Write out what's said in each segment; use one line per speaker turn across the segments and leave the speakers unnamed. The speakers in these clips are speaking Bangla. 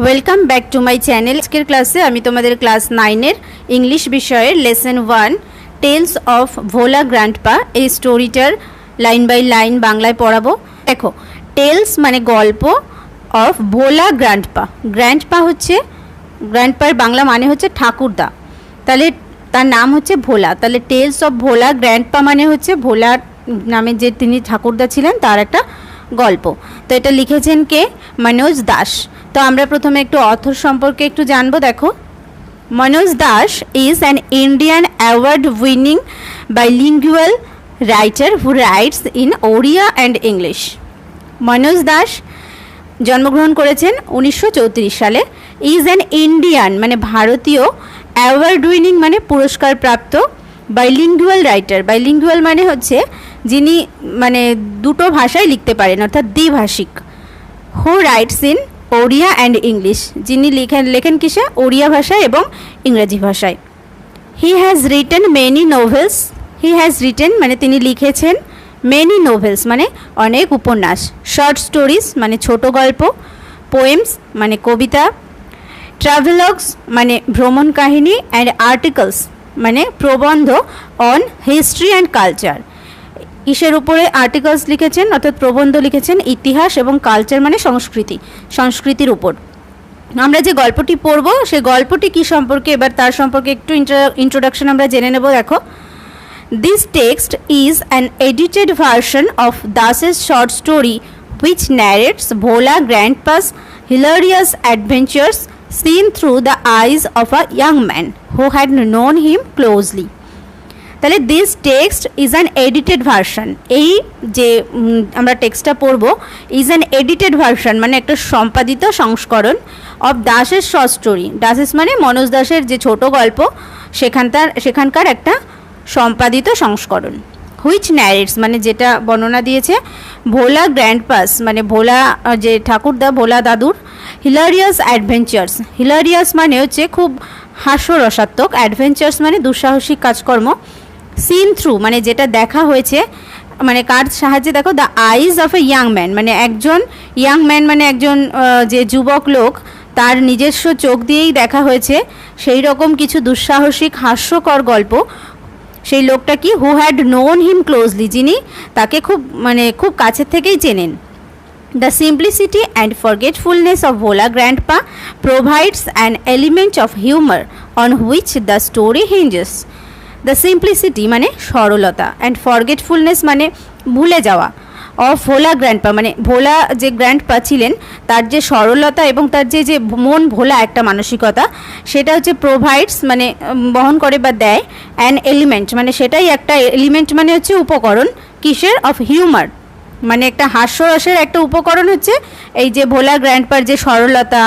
Welcome back to my channel. আজকের ক্লাসে আমি তোমাদের ক্লাস 9-এর ইংলিশ বিষয়ের lesson 1 tales of Bhola grandpa এই স্টোরিটার লাইন বাই লাইন বাংলায় পড়াবো। দেখো, টেলস মানে গল্প, অফ ভোলা গ্র্যান্ডপা। গ্র্যান্ডপা হচ্ছে, গ্র্যান্ডপার বাংলা মানে হচ্ছে ঠাকুরদা, তাহলে তার নাম হচ্ছে ভোলা। তাহলে টেলস অফ ভোলা গ্র্যান্ডপা মানে হচ্ছে ভোলার নামে যে তিনি ঠাকুরদা ছিলেন তার একটা গল্প। তো এটা লিখেছেন কে? মনোজ দাস। তো আমরা প্রথমে একটু অথর সম্পর্কে একটু জানবো। দেখো, Manoj Das is an Indian award winning bilingual writer who writes in Odia and English. Manoj Das জন্মগ্রহণ করেছেন 1934 সালে। ইজ অ্যান ইন্ডিয়ান মানে ভারতীয়, অ্যাওয়ার্ড উইনিং মানে পুরস্কার প্রাপ্ত, বাইলিঙ্গুয়াল রাইটার। বাইলিঙ্গুয়াল মানে হচ্ছে যিনি মানে দুটো ভাষায় লিখতে পারেন, অর্থাৎ দ্বিভাষিক। Who writes in Odia and English, যিনি লেখেন কিসে? ওড়িয়া ভাষায় এবং ইংরেজি ভাষায়। He has written many novels. He has written মানে তিনি লিখেছেন, মেনি নোভেলস মানে অনেক উপন্যাস, শর্ট স্টোরিজ মানে ছোট গল্প, পোয়েমস মানে কবিতা, ট্রাভেলগস মানে ভ্রমণ কাহিনী, অ্যান্ড আর্টিকেলস মানে প্রবন্ধ অন হিস্ট্রি অ্যান্ড কালচার। কিসের উপরে আর্টিকেলস লিখেছেন অর্থাৎ প্রবন্ধ লিখেছেন? ইতিহাস এবং কালচার মানে সংস্কৃতির উপর। আমরা যে গল্পটি পড়ব সেই গল্পটি কী সম্পর্কে, এবার তার সম্পর্কে একটু ইন্ট্রোডাকশন আমরা জেনে নেব। দেখো, this text is an edited version of দাসের short story which narrates Bhola Grandpa's hilarious adventures seen through the eyes of a young man who had known him closely. তাহলে this text is an edited version, এই যে আমরা টেক্সটটা পড়ব ইজ অ্যান এডিটেড ভার্সন মানে একটা সম্পাদিত সংস্করণ অফ দাসের শর্ট স্টোরি। দাসেস মানে মনোজ দাসের যে ছোট গল্প সেখানকার একটা সম্পাদিত সংস্করণ। হুইচ ন্যারেটস মানে যেটা বর্ণনা দিয়েছে ভোলা গ্র্যান্ডপাস মানে ভোলা যে ঠাকুরদা, ভোলা দাদুর হিলারিয়াস অ্যাডভেঞ্চার্স। হিলারিয়াস মানে হচ্ছে খুব হাস্যরসাত্মক, অ্যাডভেঞ্চার্স মানে দুঃসাহসিক কাজকর্ম, সিন থ্রু মানে যেটা দেখা হয়েছে, মানে কার সাহায্যে? দেখো, the eyes of a young man মানে একজন ইয়াং ম্যান মানে একজন যে যুবক লোক, তার নিজস্ব চোখ দিয়েই দেখা হয়েছে সেই রকম কিছু দুঃসাহসিক হাস্যকর গল্প। সেই লোকটা কি? Who had known him closely, যিনি তাকে খুব কাছের থেকেই চেনেন। The simplicity and forgetfulness of Bhola Grandpa provides an element of humor on which the story hinges. The simplicity মানে সরলতা, and forgetfulness মানে ভুলে যাওয়া, অফ ভোলা গ্র্যান্ডপা মানে ভোলা যে গ্র্যান্ডপা ছিলেন তার যে সরলতা এবং তার যে মন ভোলা একটা মানসিকতা, সেটা হচ্ছে প্রোভাইডস মানে বহন করে বা দেয়, অ্যান এলিমেন্ট মানে সেটাই একটা এলিমেন্ট মানে হচ্ছে উপকরণ, কিসের? অফ হিউমার মানে একটা হাস্যরসের একটা উপকরণ হচ্ছে এই যে ভোলা গ্র্যান্ডপার যে সরলতা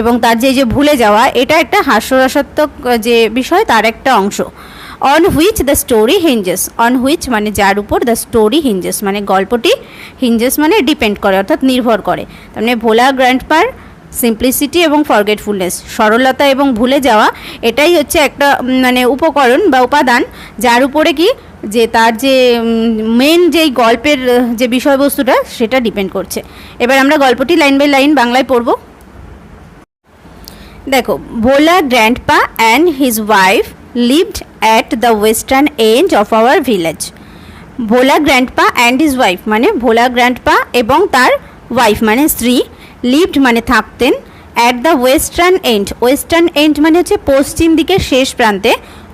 এবং তার যে ভুলে যাওয়া, এটা একটা হাস্যরসাত্মক যে বিষয় তার একটা অংশ। On which the story hinges, on which মানে যার উপর, দ্য স্টোরি হিঞ্জেস মানে গল্পটি, হিঞ্জেস মানে ডিপেন্ড করে অর্থাৎ নির্ভর করে। তার মানে ভোলা গ্র্যান্ডপার সিম্পলিসিটি এবং ফরগেটফুলনেস, সরলতা এবং ভুলে যাওয়া, এটাই হচ্ছে একটা মানে উপকরণ বা উপাদান যার উপরে কি যে তার যে মেন যেই গল্পের যে বিষয়বস্তুটা সেটা ডিপেন্ড করছে। এবার আমরা গল্পটি লাইন বাই লাইন বাংলায় পড়ব। দেখো, Bhola grandpa and his wife lived at the western end of our village. Bhola grandpa and his wife মানে ভোলা গ্র্যান্ডপা এবং তার ওয়াইফ মানে স্ত্রী, লিভড মানে থাকতেন, at the western end, western end মানে হচ্ছে পশ্চিম দিকের শেষ প্রান্তে,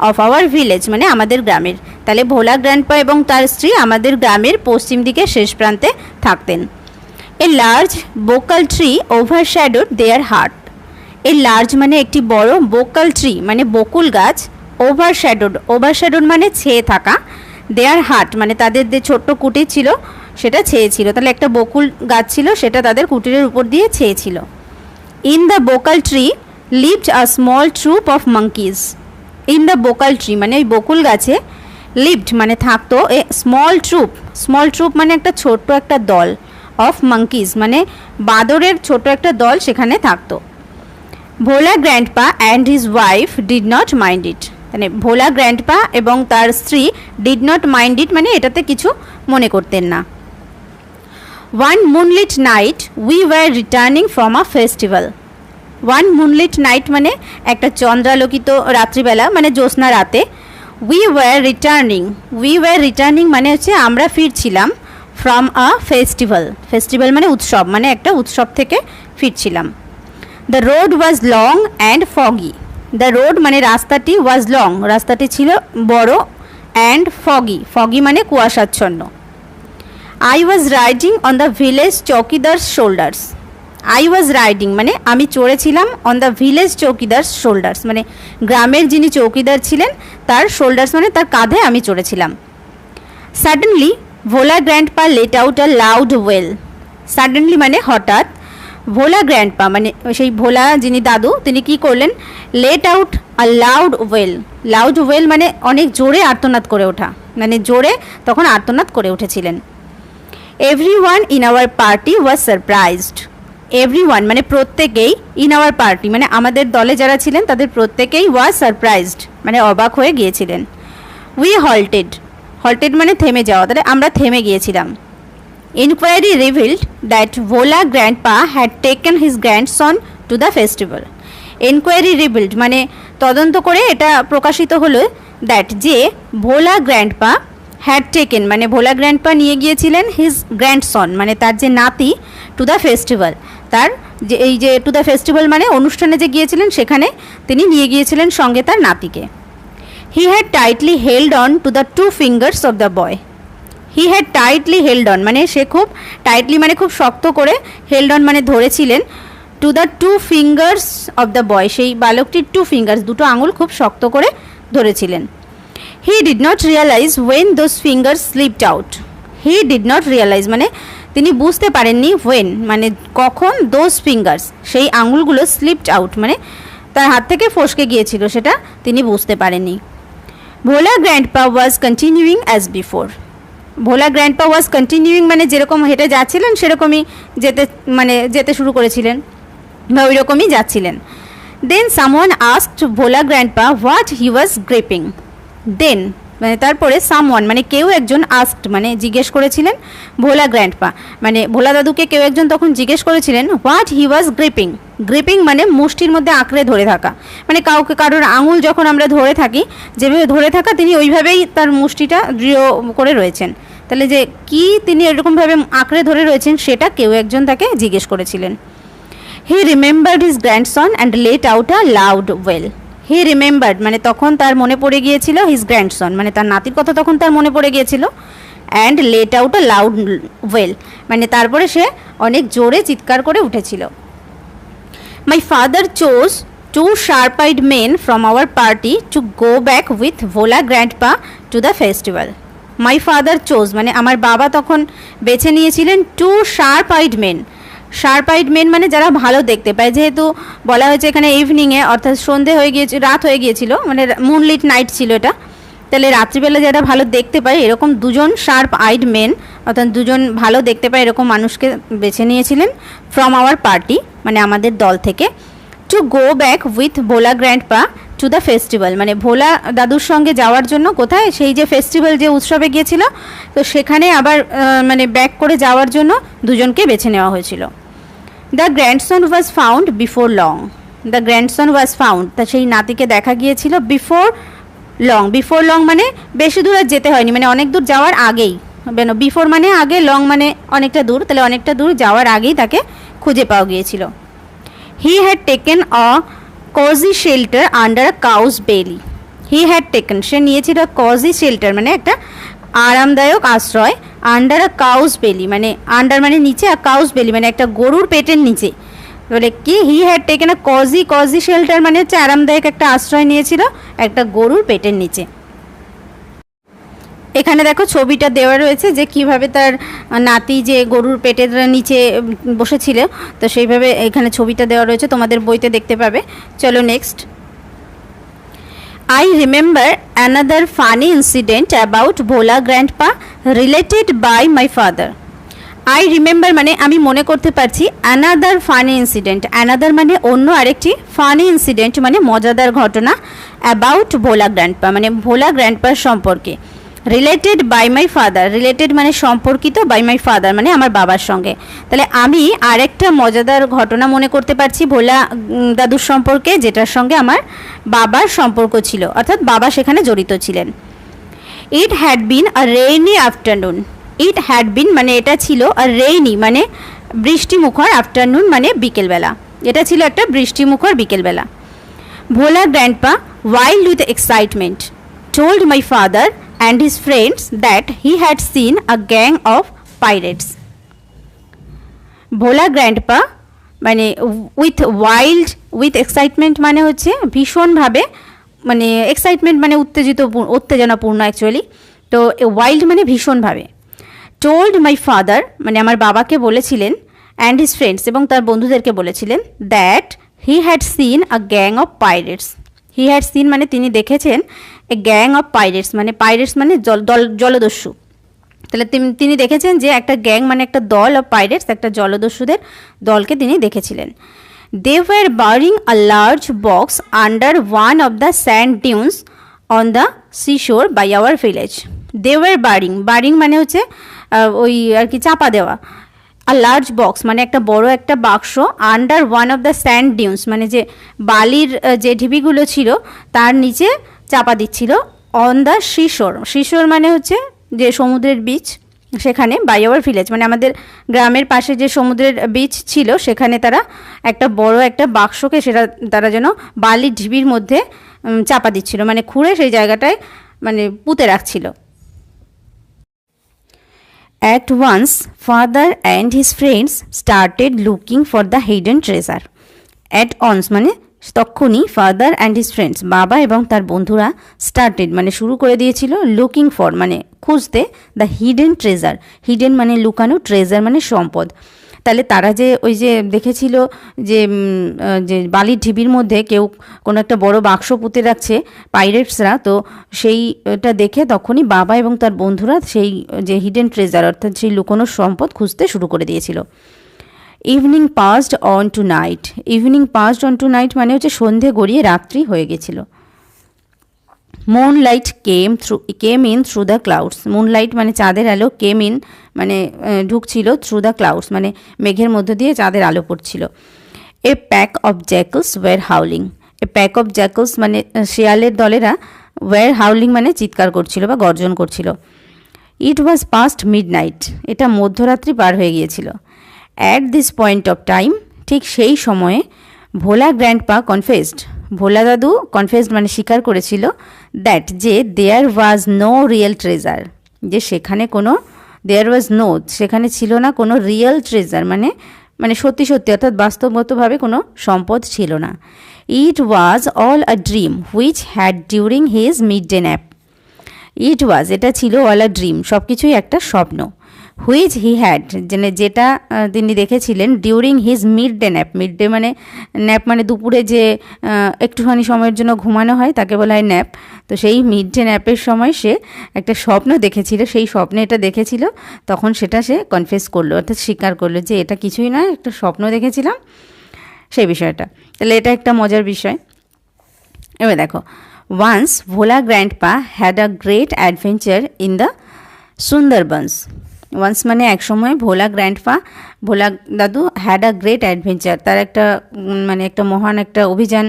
অফ আওয়ার ভিলেজ মানে আমাদের গ্রামের। তাহলে ভোলা গ্র্যান্ডপা এবং তার স্ত্রী আমাদের গ্রামের পশ্চিম দিকের শেষ প্রান্তে থাকতেন। A large bakul tree overshadowed their hut. A large মানে একটি বড়, বোকাল ট্রি মানে বকুল গাছ, ওভারশ্যাডোড মানে ছেয়ে থাকা, দেয়ার হার্ট মানে তাদের যে ছোট্ট কুটির ছিল সেটা ছেয়েছিল। তাহলে একটা বকুল গাছ ছিল, সেটা তাদের কুটিরের উপর দিয়ে ছেয়েছিল। In the bakul tree lived a small troop of monkeys. In the bakul tree মানে ওই বকুল গাছে, লিভড মানে থাকতো, এ স্মল ট্রুপ মানে একটা ছোট্ট একটা দল, অফ মাঙ্কিজ মানে বাঁদরের ছোট একটা দল সেখানে থাকতো। Bhola grandpa and his wife did not mind it, মানে ভোলা গ্র্যান্ডপা এবং তার স্ত্রী ডিড নট মাইন্ড ইট মানে এটাতে কিছু মনে করতেন না। One moonlit night, we were returning from a festival. One moonlit night মানে একটা চন্দ্রালোকিত রাত্রিবেলা, মানে জ্যোৎস্না রাতে। উই ওয়ার রিটার্নিং মানে হচ্ছে আমরা ফিরছিলাম, ফ্রম আ ফেস্টিভ্যাল মানে উৎসব, মানে একটা উৎসব থেকে ফিরছিলাম। The road was long and foggy, the road মানে রাস্তাটি, ওয়াজ লং রাস্তাটি ছিল বড়, অ্যান্ড ফগি মানে কুয়াশাচ্ছন্ন। I was riding on the village chowkidar's shoulders, I was riding মানে আমি চড়েছিলাম, on the village chowkidar's shoulders মানে গ্রামের যিনি চৌকিদার ছিলেন তার শোল্ডার্স মানে তার কাঁধে আমি চড়েছিলাম। Suddenly Bhola grandpa let out a loud wail, suddenly মানে হঠাৎ, ভোলা গ্র্যান্ডপা মানে সেই ভোলা যিনি দাদু তিনি কি করলেন, late out a loud wail মানে অনেক জোরে আর্তনাদ করে ওঠা, মানে জোরে তখন আর্তনাদ করে উঠেছিলেন। Everyone in our party was surprised, everyone মানে প্রত্যেকেই, ইন আওয়ার পার্টি মানে আমাদের দলে যারা ছিলেন তাদের প্রত্যেকেই ওয়াজ সারপ্রাইজড মানে অবাক হয়ে গিয়েছিলেন। উই হল্টেড মানে থেমে যাওয়া, তাহলে আমরা থেমে গিয়েছিলাম। Inquiry revealed that Bhola grandpa had taken his grandson to the festival, enquiry revealed মানে তদন্ত করে এটা প্রকাশিত হলো, দ্যাট যে ভোলা গ্র্যান্ডপা হ্যাড টেকেন মানে ভোলা গ্র্যান্ডপা নিয়ে গিয়েছিলেন হিজ গ্র্যান্ডসন মানে তার যে নাতি, টু দ্য ফেস্টিভ্যাল, তার যে এই যে টু দ্য ফেস্টিভ্যাল মানে অনুষ্ঠানে যে গিয়েছিলেন সেখানে তিনি নিয়ে গিয়েছিলেন সঙ্গে তার নাতিকে। He had tightly held on to the two fingers of the boy, he had tightly held on মানে সে খুব টাইটলি মানে খুব শক্ত করে, হেল্ড অন মানে ধরেছিলেন, to the two fingers of the boy সেই বালকটির টু ফিঙ্গার্স দুটো আঙুল খুব শক্ত করে ধরেছিলেন। He did not realise when those fingers slipped out, he did not realise মানে তিনি বুঝতে পারেননি, ওয়েন মানে কখন, দোজ ফিঙ্গার্স সেই আঙুলগুলো স্লিপড আউট মানে তার হাত থেকে ফসকে গিয়েছিল সেটা তিনি বুঝতে পারেননি। Bhola grandpa was continuing as before, Bhola grandpa was continuing মানে যেরকম হেঁটে যাচ্ছিলেন সেরকমই যেতে শুরু করেছিলেন বা ওই রকমই যাচ্ছিলেন। Then someone asked Bhola grandpa what he was gripping, then মানে তারপরে সামওয়ান মানে কেউ একজন আস্কড মানে জিজ্ঞেস করেছিলেন, ভোলা গ্র্যান্ডপা মানে ভোলা দাদুকে কেউ একজন তখন জিজ্ঞেস করেছিলেন, হোয়াট হি ওয়াজ গ্রিপিং মানে মুষ্টির মধ্যে আঁকড়ে ধরে থাকা, মানে কারোর আঙুল যখন আমরা ধরে থাকি যেভাবে ধরে থাকা তিনি ওইভাবেই তার মুষ্টিটা দৃঢ় করে রয়েছেন, তাহলে যে কি তিনি এরকমভাবে আঁকড়ে ধরে রয়েছেন সেটা কেউ একজন তাকে জিজ্ঞেস করেছিলেন। হি remembered his grandson and let out a loud well, he remembered মানে তখন তার মনে পড়ে গিয়েছিল, হিজ গ্র্যান্ডসন মানে তার নাতির কথা তখন তার মনে পড়ে গিয়েছিল, and let out a loud wail মানে তারপরে সে অনেক জোরে চিৎকার করে উঠেছিল। My father chose two sharp eyed men from our party to go back with Bhola grandpa to the festival, my father chose মানে আমার বাবা তখন বেছে নিয়েছিলেন টু শার্প আইড মেন মানে যারা ভালো দেখতে পায়, যেহেতু বলা হয়েছে এখানে ইভিনিংয়ে অর্থাৎ সন্ধে হয়ে গিয়েছে, রাত হয়ে গিয়েছিল মানে মুনলিট নাইট ছিল এটা, তাহলে রাত্রিবেলা যারা ভালো দেখতে পায় এরকম দুজন শার্প আইড মেন অর্থাৎ দুজন ভালো দেখতে পায় এরকম মানুষকে বেছে নিয়েছিলেন, ফ্রম আওয়ার পার্টি মানে আমাদের দল থেকে, two go back with Bhola grandpa to the festival মানে ভোলা দাদুর সঙ্গে যাওয়ার জন্য, কোথায়, সেই যে ফেস্টিভ্যাল যে উৎসবে গিয়েছিল তো সেখানে আবার মানে ব্যাক করে যাওয়ার জন্য দুজনকে বেছে নেওয়া হয়েছিল। The grandson was found before long, তা সেই নাতিকে দেখা গিয়েছিল বিফোর লং মানে বেশি দূর আর যেতে হয়নি, মানে অনেক দূর যাওয়ার আগেই, বিফোর মানে আগে, লং মানে অনেকটা দূর, তাহলে অনেকটা দূর যাওয়ার আগেই তাকে খুঁজে পাওয়া গিয়েছিল। He had taken a cosy shelter under a cows বেলি, সে নিয়েছিল কজি শেল্টার মানে একটা আরামদায়ক আশ্রয়, আন্ডার আ কাউস বেলি মানে আন্ডার মানে নিচে, আর কাউস বেলি মানে একটা গরুর পেটের নিচে, বলে কি he had taken a cosy shelter মানে হচ্ছে আরামদায়ক একটা আশ্রয় নিয়েছিল একটা গরুর পেটের নিচে। এখানে দেখো ছবিটা দেওয়া রয়েছে যে কিভাবে তার নাতি যে গরুর পেটের নিচে বসেছিল, তো সেইভাবে এখানে ছবিটা দেওয়া রয়েছে, তোমাদের বইতে দেখতে পাবে। চলো next. I remember another funny incident about Bhola Grandpa related by my father. I remember মানে আমি মনে করতে পারছি, another funny incident, another মানে অন্য আরেকটি, funny incident মানে মজাদার ঘটনা, about Bhola Grandpa মানে ভোলা গ্র্যান্ডপার সম্পর্কে। Related by my father, related মানে সম্পর্কিত, বাই মাই ফাদার মানে আমার বাবার সঙ্গে। তাহলে আমি আরেকটা মজাদার ঘটনা মনে করতে পারছি ভোলা দাদুর সম্পর্কে, যেটার সঙ্গে আমার বাবার সম্পর্ক ছিল, অর্থাৎ বাবা সেখানে জড়িত ছিলেন। It had been a rainy afternoon, it had been মানে এটা ছিল, আর রেইনি মানে বৃষ্টিমুখর, আফটারনুন মানে বিকেলবেলা, এটা ছিল একটা বৃষ্টিমুখর বিকেলবেলা। ভোলা grandpa wild with excitement told my father and his friends that he had seen a gang of pirates. Bhola grandpa মানে উইথ এক্সাইটমেন্ট মানে হচ্ছে ভীষণভাবে, মানে এক্সাইটমেন্ট মানে উত্তেজনাপূর্ণ অ্যাকচুয়ালি, তো ওয়াইল্ড মানে ভীষণভাবে। টোল্ড মাই ফাদার মানে আমার বাবাকে বলেছিলেন, অ্যান্ড হিজ ফ্রেন্ডস এবং তার বন্ধুদেরকে বলেছিলেন, that he had seen a gang of pirates. He had seen মানে তিনি দেখেছেন, এ গ্যাং অফ পাইরেটস মানে পাইরেটস মানে জলদস্যু। তাহলে তিনি দেখেছেন যে একটা গ্যাং মানে একটা দল অফ পাইরেটস, একটা জলদস্যুদের দলকে তিনি দেখেছিলেন। They were bearing a large box under one of the sand dunes on the seashore by our village. They were bearing মানে হচ্ছে ওই আর কি চাপা দেওয়া। আর লার্জ বক্স মানে একটা বড় একটা বাক্স, under one of the sand dunes মানে যে বালির যে ঢিবিগুলো ছিল তার নিচে চাপা দিচ্ছিল। অন দ্য শিশোর মানে হচ্ছে যে সমুদ্রের বিচ, সেখানে বাই আওয়ার ভিলেজ মানে আমাদের গ্রামের পাশে যে সমুদ্রের বিচ ছিল সেখানে তারা একটা বড় একটা বাক্সকে সেটা তারা যেন বালির ঢিবির মধ্যে চাপা দিচ্ছিল, মানে খুঁড়ে সেই জায়গাটায় মানে পুঁতে রাখছিল। At once, father and his friends started looking for the hidden treasure. At once মানে তখনই ফাদার অ্যান্ড হিজ ফ্রেন্ডস বাবা এবং তার বন্ধুরা স্টার্টেড মানে শুরু করে দিয়েছিল, লুকিং ফর মানে খুঁজতে, দ্য হিডেন ট্রেজার, হিডেন মানে লুকানো, ট্রেজার মানে সম্পদ। তাহলে তারা যে ওই যে দেখেছিল যে বালির ঢিবির মধ্যে কেউ কোনো একটা বড় বাক্স পুঁতে রাখছে পাইরেটসরা, তো সেইটা দেখে তখনই বাবা এবং তার বন্ধুরা সেই যে হিডেন ট্রেজার অর্থাৎ সেই লুকোনো সম্পদ খুঁজতে শুরু করে দিয়েছিল। Evening passed on to night, evening passed on to night মানে হচ্ছে সন্ধে গড়িয়ে রাত্রি হয়ে গেছিল। Moonlight came in through the clouds, moonlight মানে চাঁদের আলো, কেম ইন মানে ঢুকছিল, থ্রু দ্য ক্লাউডস মানে মেঘের মধ্য দিয়ে চাঁদের আলো পড়ছিল। A pack of jackals were howling, a pack of jackals মানে শিয়ালের দলেরা, ওয়ার হাউলিং মানে চিৎকার করছিল বা গর্জন করছিল। ইট ওয়াজ পাস্ট মিডনাইট, এটা মধ্যরাত্রি পার হয়ে গিয়েছিল। At this point of time, ঠিক সেই সময়ে ভোলা গ্র্যান্ডপা কনফেসড, ভোলা দাদু কনফেসড মানে স্বীকার করেছিল, দ্যাট যে দেয়ার ওয়াজ নো রিয়েল ট্রেজার, যে সেখানে কোনো সেখানে ছিল না কোনো রিয়েল ট্রেজার মানে মানে সত্যি সত্যি অর্থাৎ বাস্তবগতভাবে কোনো সম্পদ ছিল না। It was all a dream which had during his midday nap, it was এটা ছিল অল আ ড্রিম সব কিছুই একটা স্বপ্ন, হুইচ হি হ্যাড যেটা তিনি দেখেছিলেন during his midday nap, mid day মানে ন্যাপ মানে দুপুরে যে একটুখানি সময়ের জন্য ঘুমানো হয় তাকে বলা হয় ন্যাপ। তো সেই মিড ডে ন্যাপের সময় সে একটা স্বপ্ন দেখেছিল, সেই স্বপ্নে এটা দেখেছিল, তখন সেটা সে কনফেস করলো অর্থাৎ স্বীকার করলো যে এটা কিছুই নয়, একটা স্বপ্ন দেখেছিলাম সেই বিষয়টা। তাহলে এটা একটা মজার বিষয়। এবার দেখো, once Bhola grandpa had a great adventure in the Sundarbans, once মানে এক সময় ভোলা গ্র্যান্ডপা ভোলা দাদু হ্যাড আ গ্রেট অ্যাডভেঞ্চার, তার একটা মানে একটা মহান একটা অভিযান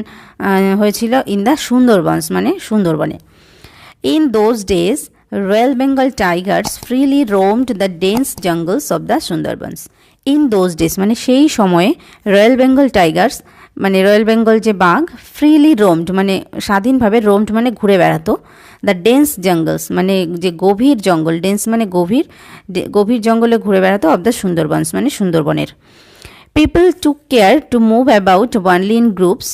হয়েছিল ইন দ্য সুন্দরবনস মানে সুন্দরবনে। In those days royal Bengal tigers freely roamed the dense jungles of the Sundarbans. In those days মানে সেই সময়ে রয়্যাল বেঙ্গল টাইগার্স মানে রয়্যাল বেঙ্গল যে বাঘ, ফ্রিলি রোমড মানে স্বাধীনভাবে, রোমড মানে ঘুরে বেড়াতো, দ্য ডেন্স জঙ্গলস মানে যে গভীর জঙ্গল, ডেন্স মানে গভীর, গভীর জঙ্গলে ঘুরে বেড়াতো, অফ দ্য সুন্দরবনস মানে সুন্দরবনের। People took care to move about only in groups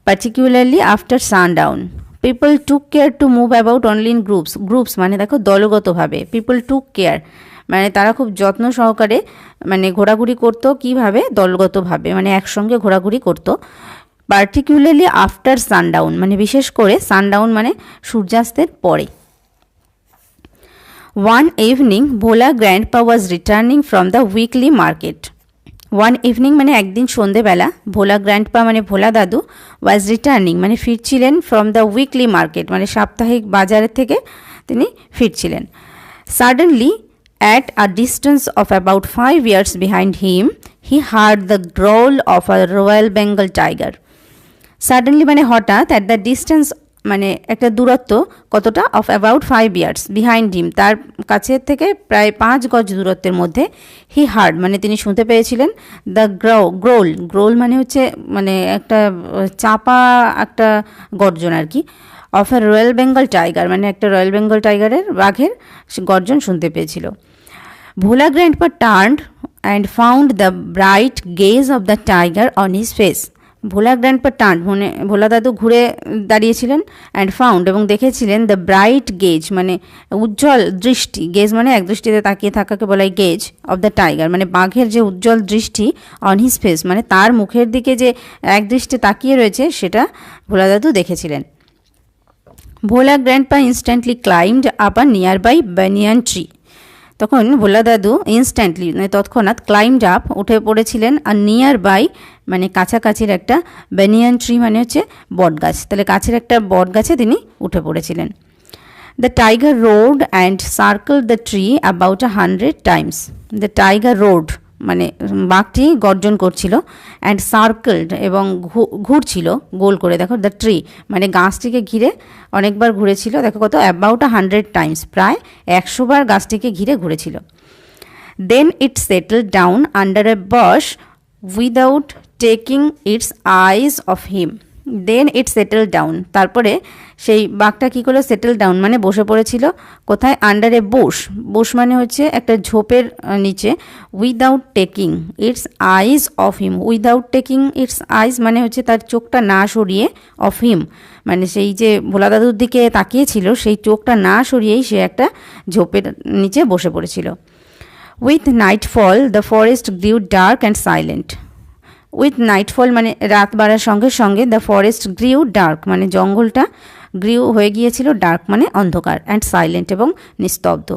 particularly after sundown, people took care to move about only in groups, groups মানে দেখো দলগতভাবে, পিপল টুক কেয়ার মানে তারা খুব যত্ন সহকারে মানে ঘোরাঘুরি করতো, কীভাবে দলগতভাবে মানে একসঙ্গে ঘোরাঘুরি করতো, পার্টিকুলারলি আফটার সানডাউন মানে বিশেষ করে সানডাউন মানে সূর্যাস্তের পরে। One evening Bhola grandpa was returning from the weekly market, one evening মানে একদিন সন্ধেবেলা, ভোলা গ্র্যান্ডপা মানে ভোলা দাদু, ওয়াজ রিটার্নিং মানে ফিরছিলেন, ফ্রম দ্য উইকলি মার্কেট মানে সাপ্তাহিক বাজারের থেকে তিনি ফিরছিলেন। Suddenly at a distance of about 5 yards behind him he heard the growl of a Royal Bengal tiger. Suddenly মানে হঠাৎ, at the distance মানে একটা দূরত্ব কতটা, of about 5 yards behind him তার কাছে থেকে প্রায় 5 গজ দূরত্বের মধ্যে, he heard মানে তিনি শুনতে পেয়েছিলেন, the growl মানে হচ্ছে মানে একটা চাপা একটা গর্জন আর কি, of a Royal Bengal tiger মানে একটা রয়্যাল বেঙ্গল টাইগারের বাঘের গর্জন শুনতে পেয়েছিল। ভোলা grandpa turned and found the bright gaze of the tiger on his face. Bhola grandpa turn মানে ভোলা দাদু ঘুরে দাঁড়িয়েছিলেন, অ্যান্ড ফাউন্ড এবং দেখেছিলেন, দ্য ব্রাইট গেজ মানে উজ্জ্বল দৃষ্টি, গেজ মানে এক দৃষ্টিতে তাকিয়ে থাকাকে বলা হয় গেজ, অফ দ্য টাইগার মানে বাঘের যে উজ্জ্বল দৃষ্টি, অন হিজ ফেস মানে তার মুখের দিকে যে এক দৃষ্টি তাকিয়ে রয়েছে সেটা ভোলা দাদু দেখেছিলেন। Bhola grandpa instantly climbed up a nearby banyan tree. তখন ভোলা দাদু ইনস্ট্যান্টলি মানে তৎক্ষণাৎ ক্লাইম্বড আপ উঠে পড়েছিলেন, আর নিয়ার বাই মানে কাছাকাছির একটা ব্যানিয়ান ট্রি মানে হচ্ছে বট গাছ, তাহলে কাছের একটা বট গাছে তিনি উঠে পড়েছিলেন। The tiger road and circle the tree about 100 Times. The tiger road মানে বাঘটি গর্জন করছিল, অ্যান্ড সার্কেলড এবং ঘুরছিল গোল করে, দেখো দ্য ট্রি মানে গাছটিকে ঘিরে অনেকবার ঘুরেছিল, দেখো কত, অ্যাবাউট 100 টাইমস প্রায় 100 বার গাছটিকে ঘিরে ঘুরেছিল। Then it settled down under a bush without taking its eyes off him. Then it settle down তারপরে সেই বাঘটা কী করলো, সেটেল ডাউন মানে বসে পড়েছিল কোথায়, আন্ডার এ বুশ মানে হচ্ছে একটা ঝোপের নিচে, without taking its eyes off him, without taking its eyes মানে হচ্ছে তার চোখটা না সরিয়ে, অফ হিম মানে সেই যে ভোলা দাদুর দিকে তাকিয়েছিল সেই চোখটা না সরিয়েই সে একটা ঝোপের নিচে বসে পড়েছিল। With nightfall the forest গ্রিউ dark and silent. With nightfall মানে রাত বাড়ার সঙ্গে সঙ্গে, দ্য ফরেস্ট গ্রিউ ডার্ক মানে জঙ্গলটা গ্রিউ হয়ে গিয়েছিল, ডার্ক মানে অন্ধকার, অ্যান্ড সাইলেন্ট এবং নিস্তব্ধ।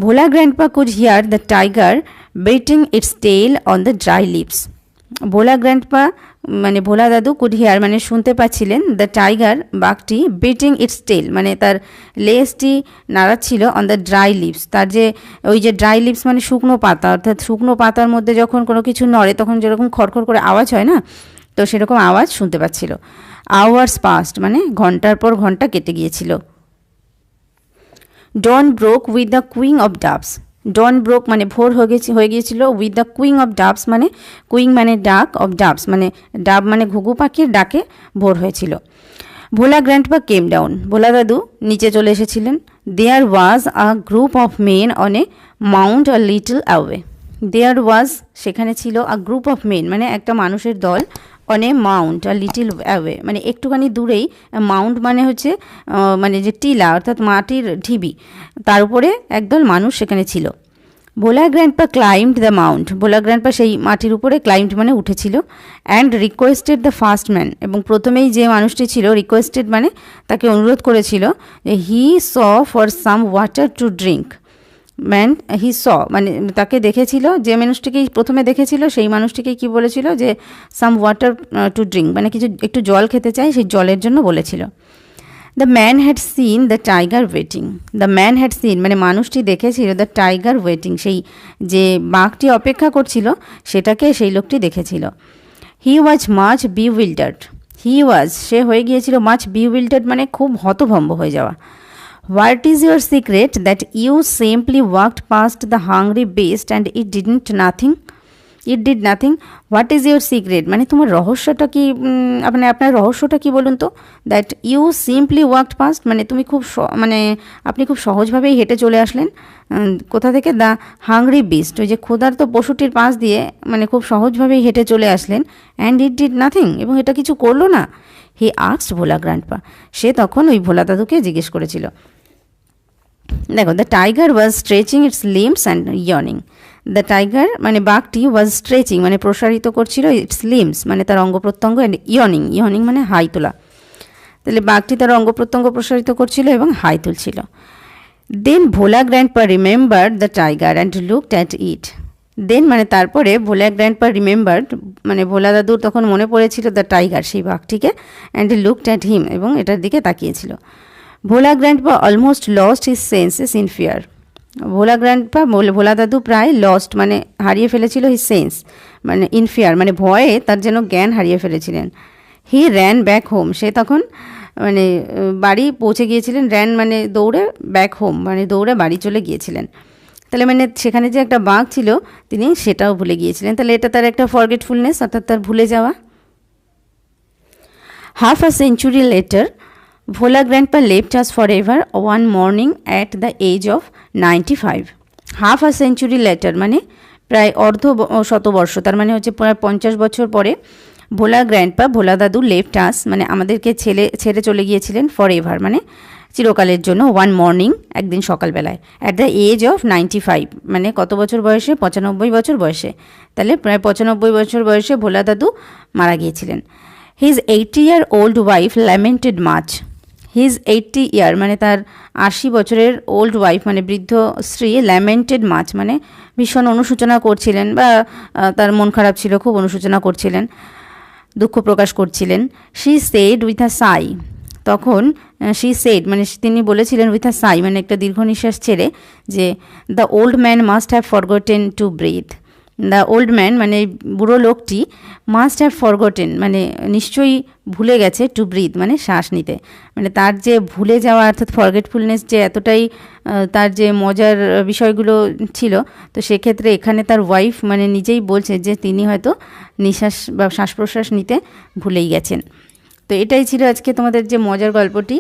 Bhola grandpa could hear the tiger beating its tail on the dry leaves. Bhola grandpa মানে ভোলা দাদু কুড হিয়ার মানে শুনতে পাচ্ছিলেন, দ্য টাইগার বাঘটি বেটিং ইটস টেল মানে তার লেজটি নাড়াচ্ছিল, অন দ্য ড্রাই লিভস তার যে ওই যে ড্রাই লিভস মানে শুকনো পাতা, অর্থাৎ শুকনো পাতার মধ্যে যখন কোনো কিছু নড়ে তখন যেরকম খড়খড় করে আওয়াজ হয় না, তো সেরকম আওয়াজ শুনতে পাচ্ছিল। আওয়ার্স পাস্ট মানে ঘন্টার পর ঘন্টা কেটে গিয়েছিল। Dawn broke with the cooing of doves. Dawn broke মানে ভোর হয়ে গিয়েছিল, with the cooing of doves মানে কুইং মানে ডাক, অফ ডাবস মানে ডাব মানে ঘুঘু পাখির ডাকে ভোর হয়েছিল। ভোলা গ্র্যান্ডপা কেম ডাউন, ভোলা দাদু নিচে চলে এসেছিলেন। There was a group of men on a mount a little away. There was সেখানে ছিল, আ গ্রুপ অফ মেন মানে একটা মানুষের দল, on a mount a little away মানে একটুখানি দূরেই, মাউন্ট মানে হচ্ছে মানে যে টিলা অর্থাৎ মাটির ঢিবি, তার উপরে একদল মানুষ সেখানে ছিল। Bhola grandpa climbed the mount, Bhola grandpa সেই মাটির উপরে, ক্লাইম্বড মানে উঠেছিল, and requested the first man এবং প্রথমেই যে মানুষটি ছিল, রিকোয়েস্টেড মানে তাকে অনুরোধ করেছিল, যে he saw for some water to drink. Man he saw মানে তাকে দেখেছিল, যে মানুষটিকেই প্রথমে দেখেছিল সেই মানুষটিকে কি বলেছিল, যে সাম ওয়াটার টু ড্রিঙ্ক মানে কিছু একটু জল খেতে চাই, সেই জলের জন্য বলেছিল। The man had seen the tiger waiting. The man had seen মানে মানুষটি দেখেছিল, দ্য টাইগার ওয়েটিং সেই যে বাঘটি অপেক্ষা করছিল সেটাকে সেই লোকটি দেখেছিল। হি ওয়াজ মাচ বিউইল্ডার্ড। হি ওয়াজ সে হয়ে গিয়েছিল, মাচ বিউইল্ডার্ড মানে খুব হতভম্ব হয়ে যাওয়া। What is your secret that you simply walked past the hungry beast and it did nothing. What is your secret মানে তোমার রহস্যটা কি, মানে আপনার রহস্যটা কি বলুন তো। That you simply walked past মানে তুমি খুব মানে আপনি খুব সহজভাবেই হেঁটে চলে আসলেন, কোথা থেকে, দ্য হাংরি বিস্ট ওই যে ক্ষুধার্ত পশুটির পাশ দিয়ে মানে খুব সহজভাবেই হেঁটে চলে আসলেন, অ্যান্ড ইট ডিড নাথিং এবং এটা কিছু করলো না। হি আস্কড ভোলা গ্র্যান্ডপা, সে তখন ওই ভোলা দাদুকে জিজ্ঞেস করেছিল। দেখো, the tiger was stretching it's limbs and yawning. The tiger মানে বাঘটি ওয়াজ স্ট্রেচিং মানে প্রসারিত করছিল, ইটস লিম্বস মানে তার অঙ্গ প্রত্যঙ্গ, অ্যান্ড ইয়নিং মানে হাই তোলা। তাহলে বাঘটি তার অঙ্গ প্রত্যঙ্গ প্রসারিত করছিল এবং হাই তুলছিল। Then Bhola grandpa remembered the tiger and looked at it. Then মানে তারপরে ভোলা গ্র্যান্ডপা রিমেম্বার্ড মানে ভোলা দাদুর তখন মনে পড়েছিল দ্য টাইগার সেই বাঘটিকে, অ্যান্ড লুকড অ্যাট হিম এবং এটার দিকে তাকিয়েছিল। Bhola grandpa almost lost his senses in fear. Bhola grandpa Bhola দাদু প্রায় লস্ট মানে হারিয়ে ফেলেছিল হিজ সেন্স মানে ইন ফিয়ার মানে ভয়ে তার যেন জ্ঞান হারিয়ে ফেলেছিলেন। হি র্যান ব্যাক হোম, সে তখন মানে বাড়ি পৌঁছে গিয়েছিলেন। র্যান মানে দৌড়ে, ব্যাক হোম মানে দৌড়ে বাড়ি চলে গিয়েছিলেন। তাহলে মানে সেখানে যে একটা বাঘ ছিল তিনি সেটাও ভুলে গিয়েছিলেন। তাহলে এটা তার একটা ফরগেটফুলনেস, অর্থাৎ তার ভুলে যাওয়া। Half a century later Bhola grandpa left us forever one morning at the age of 95। Half a century later মানে প্রায় অর্ধ শতবর্ষ, তার মানে হচ্ছে প্রায় 50 বছর পরে ভোলা গ্র্যান্ডপা ভোলা দাদু লেফট আস মানে আমাদেরকে ছেড়ে চলে গিয়েছিলেন ফর এভার মানে চিরকালের জন্য, ওয়ান মর্নিং একদিন সকালবেলায়, অ্যাট দ্য এজ অফ 95 মানে কত বছর বয়সে? 95 বছর বয়সে। তাহলে প্রায় 95 বছর বয়সে ভোলা দাদু মারা গিয়েছিলেন। His 80-year-old wife lamented much. His 80 year মানে তার 80 বছরের ওল্ড ওয়াইফ মানে বৃদ্ধ স্ত্রী, ল্যামেন্টেড মাচ মানে ভীষণ অনুশোচনা করছিলেন বা তার মন খারাপ ছিল, খুব অনুশোচনা করছিলেন, দুঃখ প্রকাশ করছিলেন। শি সেড উইথ আ সাই, তখন শি সেড মানে তিনি বলেছিলেন উইথ আ সাই মানে একটা দীর্ঘ নিঃশ্বাস ছেড়ে যে the old man must have forgotten to breathe. The old man মানে বুড়ো লোকটি মাস্ট হ্যাভ ফরগটেন মানে নিশ্চয়ই ভুলে গেছে, টু ব্রিথ মানে শ্বাস নিতে। মানে তার যে ভুলে যাওয়া অর্থাৎ ফরগেটফুলনেস যে এতটাই তার যে মজার বিষয়গুলো ছিল, তো সেক্ষেত্রে এখানে তার ওয়াইফ মানে নিজেই বলছে যে তিনি হয়তো নিঃশ্বাস বা শ্বাস প্রশ্বাস নিতে ভুলেই গেছেন। তো এটাই ছিল আজকে তোমাদের যে মজার গল্পটি।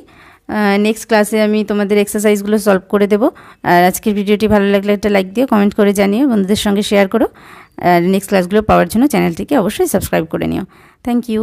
নেক্সট ক্লাসে আমি তোমাদের এক্সারসাইজগুলো সলভ করে দেবো। আর আজকের ভিডিওটি ভালো লাগলে একটা লাইক দিও, কমেন্ট করে জানিও, বন্ধুদের সঙ্গে শেয়ার করো। আর নেক্সট ক্লাসগুলো পাওয়ার জন্য চ্যানেলটিকে অবশ্যই সাবস্ক্রাইব করে নিও। Thank you.